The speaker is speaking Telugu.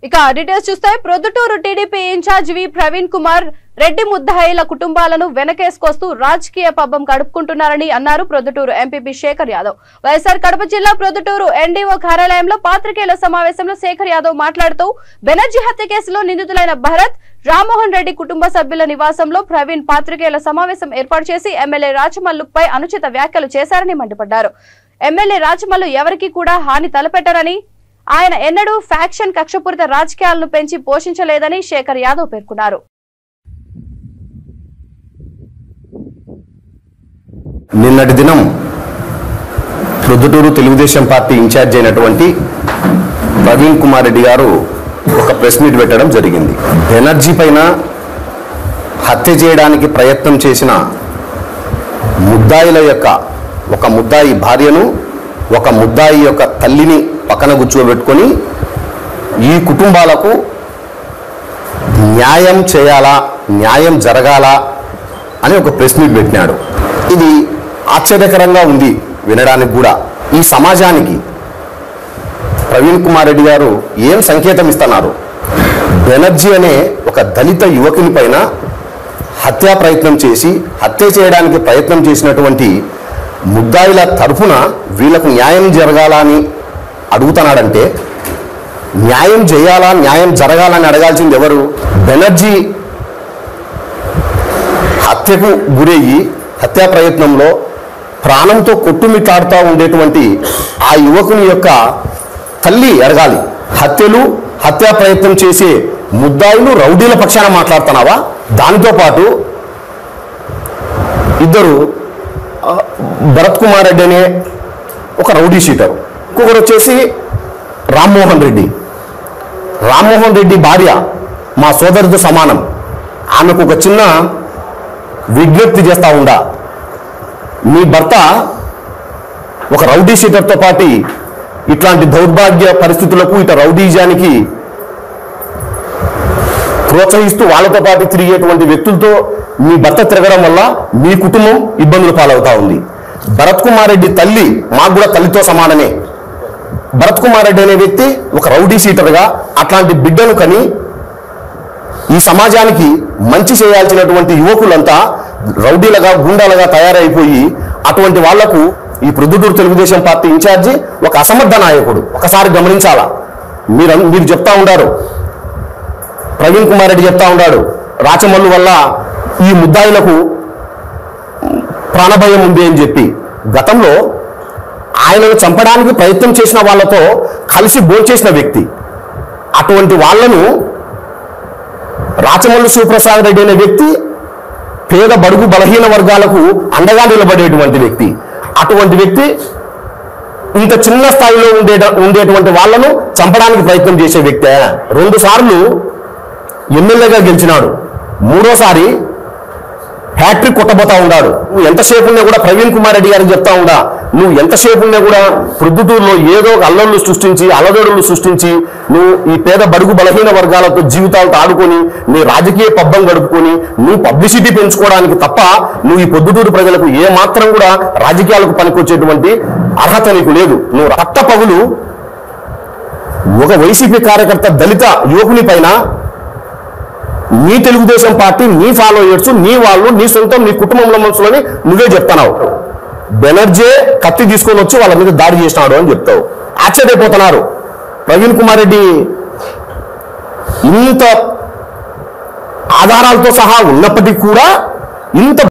ఇక డీటెయిల్స్ చూస్తే ప్రొద్దుటూరు టీడీపీ ఇన్ఛార్జ్ వి ప్రవీణ్ కుమార్ రెడ్డి ముద్దాయిల కుటుంబాలను వెనకేసుకొస్తూ రాజకీయ పబ్బం గడుపుకుంటున్నారని అన్నారు ప్రొద్దుటూరు ఎంపీపీ శేఖర్ యాదవ్. వైఎస్ఆర్ కడప జిల్లా ప్రొద్దుటూరు ఎన్డీఓ కార్యాలయంలో పాత్రికేయుల సమావేశంలో శేఖర్ యాదవ్ మాట్లాడుతూ బెనర్జీ హత్య కేసులో నిందితులైన భరత్, రామ్మోహన్ రెడ్డి కుటుంబ సభ్యుల నివాసంలో ప్రవీణ్ పాత్రికేయుల సమావేశం ఏర్పాటు చేసి ఎమ్మెల్యే రాచమల్లుపై అనుచిత వ్యాఖ్యలు చేశారని మండిపడ్డారు. ఎమ్మెల్యే రాచమల్లు ఎవరికీ కూడా హాని తలపెట్టారని, ఆయన ఎన్నడూ ఫ్యాక్షన్ కక్షపూరిత రాజకీయాలను పెంచి పోషించలేదని శేఖర్ యాదవ్ పేర్కొన్నారు. నిన్నటి దినం ప్రొద్దుటూరు తెలుగుదేశం పార్టీ ఇన్ఛార్జ్ అయినటువంటి ప్రవీణ్ కుమార్ రెడ్డి గారు ఒక ప్రెస్ మీట్ పెట్టడం జరిగింది. బెనర్జీ పైన హత్య చేయడానికి ప్రయత్నం చేసిన ముద్దాయిల యొక్క ఒక ముద్దాయి భార్యను, ఒక ముద్దాయి యొక్క తల్లిని పక్కన కూర్చోబెట్టుకొని ఈ కుటుంబాలకు న్యాయం చేయాలా, న్యాయం జరగాలా అని ఒక ప్రెస్ మీట్ పెట్టినాడు. ఇది ఆశ్చర్యకరంగా ఉంది వినడానికి కూడా. ఈ సమాజానికి ప్రవీణ్ కుమార్ రెడ్డి గారు ఏం సంకేతం ఇస్తున్నారు? బెనర్జీ అనే ఒక దళిత యువకుని పైన హత్యా ప్రయత్నం చేసి హత్య చేయడానికి ప్రయత్నం చేసినటువంటి ముద్దాయిల తరఫున వీళ్ళకు న్యాయం జరగాలని అడుగుతున్నాడంటే, న్యాయం చేయాలా, న్యాయం జరగాలని అడగాల్సింది ఎవరు? బెనర్జీ హత్యకు గురయ్యి హత్యా ప్రయత్నంలో ప్రాణంతో కొట్టుమిట్లాడుతూ ఉండేటువంటి ఆ యువకుని యొక్క తల్లి అడగాలి. హత్యలు, హత్యా ప్రయత్నం చేసే ముద్దాయిలు, రౌడీల పక్షాన మాట్లాడుతున్నావా? దానితో పాటు ఇద్దరు, భరత్ కుమార్ రెడ్డి అనే ఒక రౌడీ షీటర్, ఇంకొకరు వచ్చేసి రామ్మోహన్ రెడ్డి. రామ్మోహన్ రెడ్డి భార్య మా సోదరుతో సమానం. ఆమెకు ఒక చిన్న విజ్ఞప్తి చేస్తా ఉండా, మీ భర్త ఒక రౌడీ షీటర్తో పాటు ఇట్లాంటి దౌర్భాగ్య పరిస్థితులకు, ఇట రౌడీజానికి ప్రోత్సహిస్తూ వాళ్ళతో పాటు తిరిగేటువంటి వ్యక్తులతో మీ భర్త తిరగడం వల్ల మీ కుటుంబం ఇబ్బందులు పాలవుతా ఉంది. భరత్ కుమార్ రెడ్డి తల్లి మాకు కూడా తల్లితో సమానమే. భరత్ కుమార్ రెడ్డి అనే వ్యక్తి ఒక రౌడీ షీటర్గా అట్లాంటి బిడ్డను కని ఈ సమాజానికి మంచి చేయాల్సినటువంటి యువకులంతా రౌడీలుగా, గుండాలుగా తయారైపోయి అటువంటి వాళ్లకు ఈ ప్రొద్దుటూరు తెలుగుదేశం పార్టీ ఇన్ఛార్జి ఒక అసమర్థ నాయకుడు. ఒకసారి గమనించాలా. మీరు చెప్తా ఉండారు, ప్రవీణ్ కుమార్ రెడ్డి చెప్తా ఉన్నాడు, రాచమల్లు వల్ల ఈ ముద్దాయిలకు ప్రాణభయం ఉంది అని చెప్పి. గతంలో ఆయనను చంపడానికి ప్రయత్నం చేసిన వాళ్ళతో కలిసి భోంచేసిన వ్యక్తి. అటువంటి వాళ్లను రాచమల్లు శివప్రసాద్ రెడ్డి అనే వ్యక్తి పేద, బడుగు, బలహీన వర్గాలకు అండగా నిలబడేటువంటి వ్యక్తి. అటువంటి వ్యక్తి ఇంత చిన్న స్థాయిలో ఉండేటువంటి వాళ్లను చంపడానికి ప్రయత్నం చేసే వ్యక్తి. 2 సార్లు ఎమ్మెల్యేగా గెలిచినాడు, 3వసారి హ్యాట్రిక్ కొట్టబోతా ఉన్నాడు. నువ్వు ఎంతసేపు ఉన్నా కూడా ప్రవీణ్ కుమార్ రెడ్డి గారికి చెప్తా ఉండా, నువ్వు ఎంతసేపు ఉన్నా కూడా ప్రొద్దుటూరులో ఏదో ఒక అల్లర్లు సృష్టించి, అలదడులు సృష్టించి, నువ్వు ఈ పేద, బడుగు, బలహీన వర్గాలతో జీవితాలతో ఆడుకొని నీ రాజకీయ పబ్బం గడుపుకొని నువ్వు పబ్లిసిటీ పెంచుకోవడానికి తప్ప నువ్వు ఈ పొద్దుటూరు ప్రజలకు ఏ మాత్రం కూడా రాజకీయాలకు పనికొచ్చేటువంటి అర్హత నీకు లేదు. నువ్వు పట్టపగులు ఒక వైసీపీ కార్యకర్త, దళిత యువకుని పైన నీ తెలుగుదేశం పార్టీ, నీ ఫాలోయర్స్, నీ వాళ్ళు, నీ సొంతం, నీ కుటుంబంలో మనుషులని నువ్వే చెప్తున్నావు. బెనర్జీ కత్తి తీసుకొని వచ్చి వాళ్ళ మీద దాడి చేసినాడు అని చెప్తావు. ఆశ్చర్యపోతున్నారు. ప్రవీణ్ కుమార్ రెడ్డి ఇంత ఆధారాలతో సహా ఉన్నప్పటికీ కూడా ఇంత